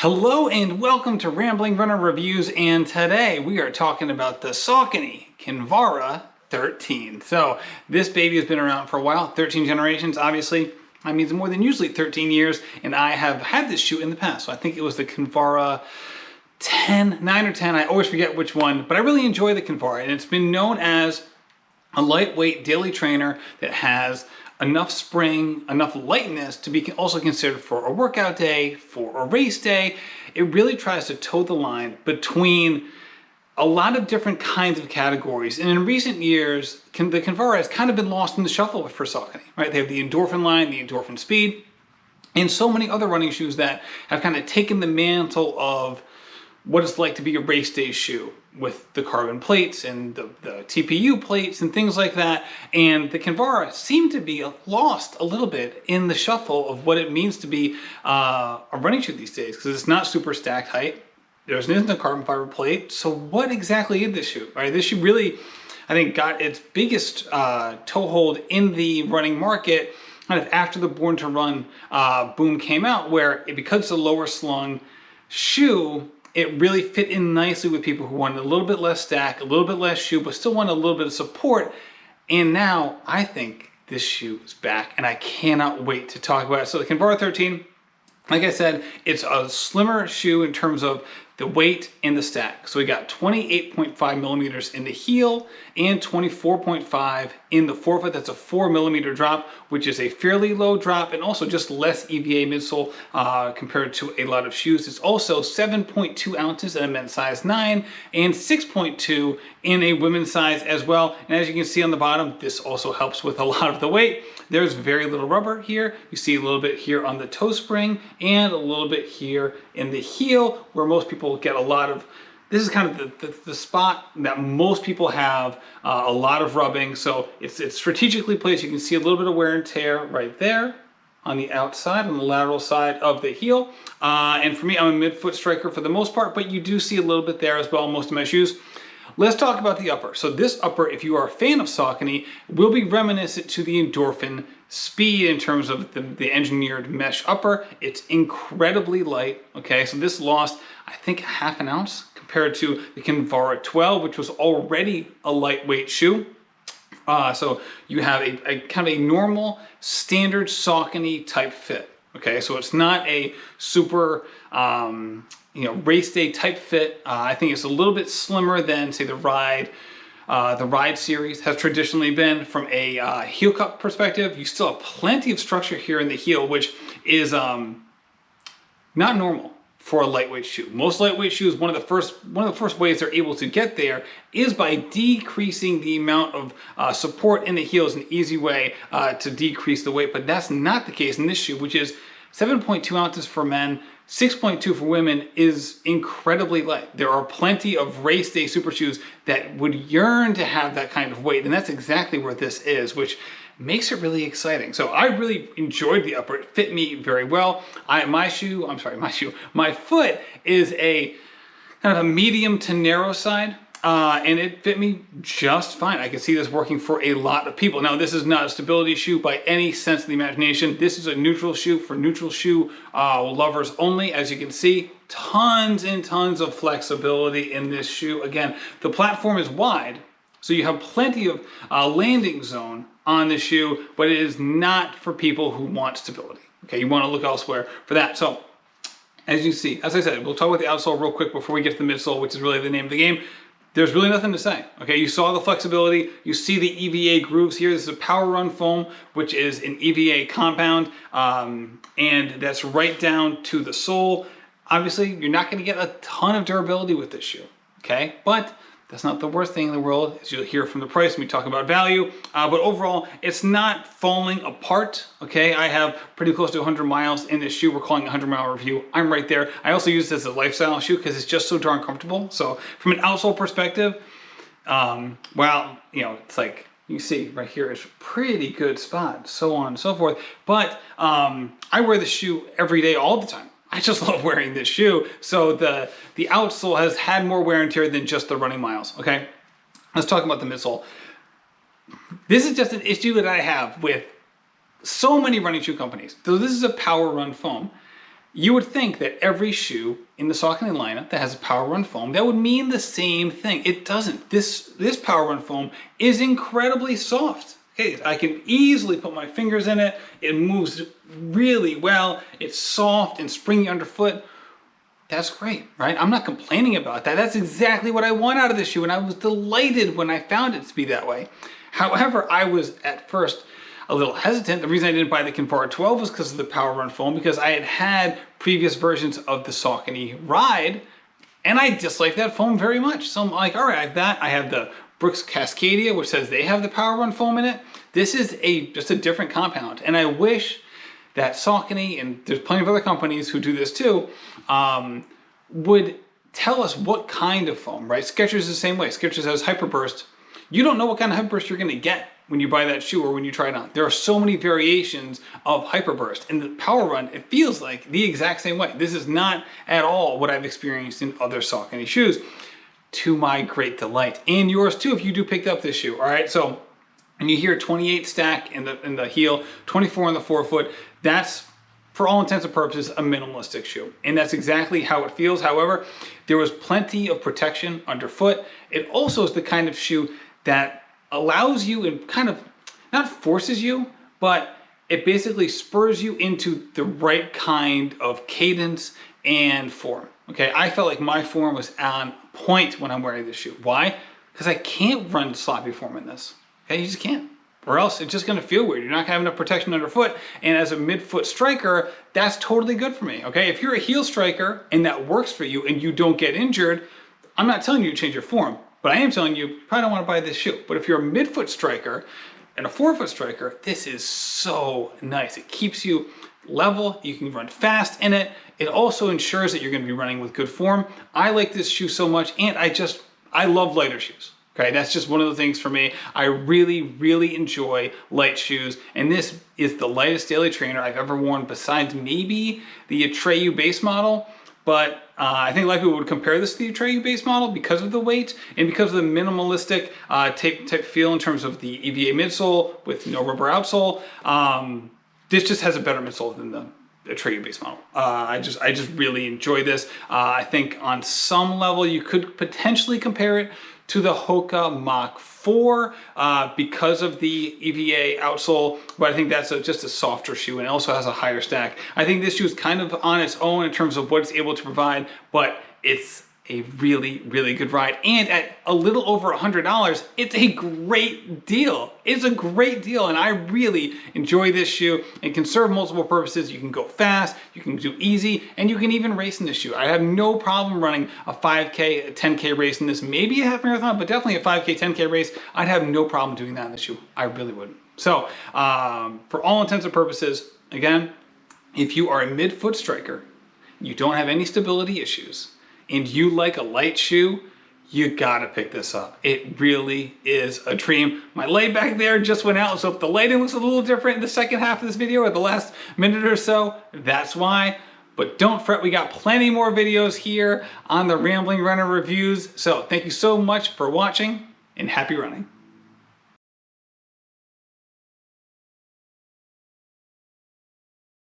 Hello and welcome to Rambling Runner Reviews, and today we are talking about the Saucony Kinvara 13. So this baby has been around for a while, 13 generations obviously. That means more than usually 13 years, and I have had this shoe in the past. So I think it was the Kinvara 9 or 10, I always forget which one, but I really enjoy the Kinvara, and it's been known as a lightweight daily trainer that has enough spring, enough lightness to be also considered for a workout day, for a race day. It really tries to toe the line between a lot of different kinds of categories. And in recent years, the Kinvara has kind of been lost in the shuffle for Saucony, right? They have the Endorphin line, the Endorphin Speed, and so many other running shoes that have kind of taken the mantle of what it's like to be a race day shoe with the carbon plates and the TPU plates and things like that. And the Kinvara seemed to be lost a little bit in the shuffle of what it means to be a running shoe these days, because it's not super stacked height. There isn't a carbon fiber plate. So what exactly is this shoe? All right, this shoe really, I think, got its biggest toehold in the running market kind of after the Born to Run boom came out, where because it's a lower slung shoe, it really fit in nicely with people who wanted a little bit less stack, a little bit less shoe, but still wanted a little bit of support. And now I think this shoe is back, and I cannot wait to talk about it. So the Kinvara 13, like I said, it's a slimmer shoe in terms of the weight and the stack. So we got 28.5 millimeters in the heel and 24.5 in the forefoot. That's a 4 millimeter drop, which is a fairly low drop, and also just less EVA midsole compared to a lot of shoes. It's also 7.2 ounces in a men's size 9 and 6.2 in a women's size as well. And as you can see on the bottom, this also helps with a lot of the weight. There's very little rubber here. You see a little bit here on the toe spring and a little bit here in the heel, where most people get a lot of, this is kind of the spot that most people have a lot of rubbing. So it's strategically placed. You can see a little bit of wear and tear right there on the outside, on the lateral side of the heel. And for me, I'm a midfoot striker for the most part, but you do see a little bit there as well in most of my shoes. Let's talk about the upper. So this upper, if you are a fan of Saucony, will be reminiscent to the Endorphin Speed in terms of the engineered mesh upper. It's incredibly light, okay? So this lost, I think, half an ounce compared to the Kinvara 12, which was already a lightweight shoe. So you have a kind of a normal, standard Saucony type fit, okay? So it's not a super, race day type fit. I think it's a little bit slimmer than, say, the Ride series has traditionally been. From a heel cup perspective, you still have plenty of structure here in the heel, which is not normal for a lightweight shoe. Most lightweight shoes, one of the first ways they're able to get there is by decreasing the amount of support in the heel. Is an easy way to decrease the weight, but that's not the case in this shoe, which is 7.2 ounces for men, 6.2 for women, is incredibly light. There are plenty of race day super shoes that would yearn to have that kind of weight, and that's exactly where this is, which makes it really exciting. So I really enjoyed the upper. It fit me very well. My foot is a kind of a medium to narrow side. And it fit me just fine. I can see this working for a lot of people. Now, this is not a stability shoe by any sense of the imagination. This is a neutral shoe for neutral shoe lovers only. As you can see, tons and tons of flexibility in this shoe. Again, the platform is wide, so you have plenty of landing zone on the shoe, but it is not for people who want stability. Okay, you want to look elsewhere for that. So, as you see, as I said, we'll talk about the outsole real quick before we get to the midsole, which is really the name of the game. There's really nothing to say. Okay, you saw the flexibility, you see the EVA grooves here. This is a Power Run foam, which is an EVA compound, and that's right down to the sole. Obviously, you're not gonna get a ton of durability with this shoe, okay? But that's not the worst thing in the world, as you'll hear from the price when we talk about value. But overall, it's not falling apart, okay? I have pretty close to 100 miles in this shoe. We're calling a 100-mile review. I'm right there. I also use this as a lifestyle shoe because it's just so darn comfortable. So from an outsole perspective, it's like, you see right here, it's a pretty good spot, so on and so forth. But I wear the shoe every day, all the time. I just love wearing this shoe. So the outsole has had more wear and tear than just the running miles, okay? Let's talk about the midsole. This is just an issue that I have with so many running shoe companies. So this is a Power Run foam. You would think that every shoe in the Saucony lineup that has a Power Run foam, that would mean the same thing. It doesn't. This Power Run foam is incredibly soft. Okay, I can easily put my fingers in it. It moves really well. It's soft and springy underfoot. That's great, right? I'm not complaining about that. That's exactly what I want out of this shoe, and I was delighted when I found it to be that way. However, I was at first a little hesitant. The reason I didn't buy the Kinvara 12 was because of the Power Run foam, because I had had previous versions of the Saucony Ride, and I disliked that foam very much. So I'm like, all right, I have that. I have the Brooks Cascadia, which says they have the Power Run foam in it. This is just a different compound, and I wish that Saucony, and there's plenty of other companies who do this too, would tell us what kind of foam, right? Skechers is the same way. Skechers has Hyperburst. You don't know what kind of Hyperburst you're gonna get when you buy that shoe or when you try it on. There are so many variations of Hyperburst, and the Power Run, it feels like the exact same way. This is not at all what I've experienced in other Saucony shoes, to my great delight. And yours too, if you do pick up this shoe, all right? So, and you hear 28 stack in the heel, 24 in the forefoot, that's, for all intents and purposes, a minimalistic shoe. And that's exactly how it feels. However, there was plenty of protection underfoot. It also is the kind of shoe that allows you and kind of, not forces you, but it basically spurs you into the right kind of cadence and form. Okay, I felt like my form was on point when I'm wearing this shoe. Why? Because I can't run sloppy form in this. Okay, you just can't. Or else it's just gonna feel weird. You're not gonna have enough protection underfoot. And as a midfoot striker, that's totally good for me, okay? If you're a heel striker and that works for you and you don't get injured, I'm not telling you to change your form, but I am telling you, you probably don't wanna buy this shoe. But if you're a midfoot striker and a forefoot striker, this is so nice. It keeps you level, you can run fast in it. It also ensures that you're gonna be running with good form. I like this shoe so much, and I love lighter shoes. Okay, that's just one of the things for me. I really, really enjoy light shoes, and this is the lightest daily trainer I've ever worn, besides maybe the Atreyu base model. But I think a lot of people would compare this to the Atreyu base model because of the weight and because of the minimalistic type feel in terms of the EVA midsole with no rubber outsole. This just has a better midsole than the Atreyu base model. I just really enjoy this. I think on some level you could potentially compare it to the Hoka Mach 4 because of the EVA outsole, but I think that's just a softer shoe and it also has a higher stack. I think this shoe is kind of on its own in terms of what it's able to provide, but it's a really, really good ride. And at a little over $100, it's a great deal. It's a great deal, and I really enjoy this shoe. It can serve multiple purposes. You can go fast, you can do easy, and you can even race in this shoe. I have no problem running a 5K, a 10K race in this, maybe a half marathon, but definitely a 5K, 10K race. I'd have no problem doing that in this shoe. I really wouldn't. So, for all intents and purposes, again, if you are a midfoot striker, you don't have any stability issues, and you like a light shoe, you gotta pick this up. It really is a dream. My light back there just went out, so if the lighting looks a little different in the second half of this video or the last minute or so, that's why. But don't fret, we got plenty more videos here on the Rambling Runner Reviews. So thank you so much for watching, and happy running.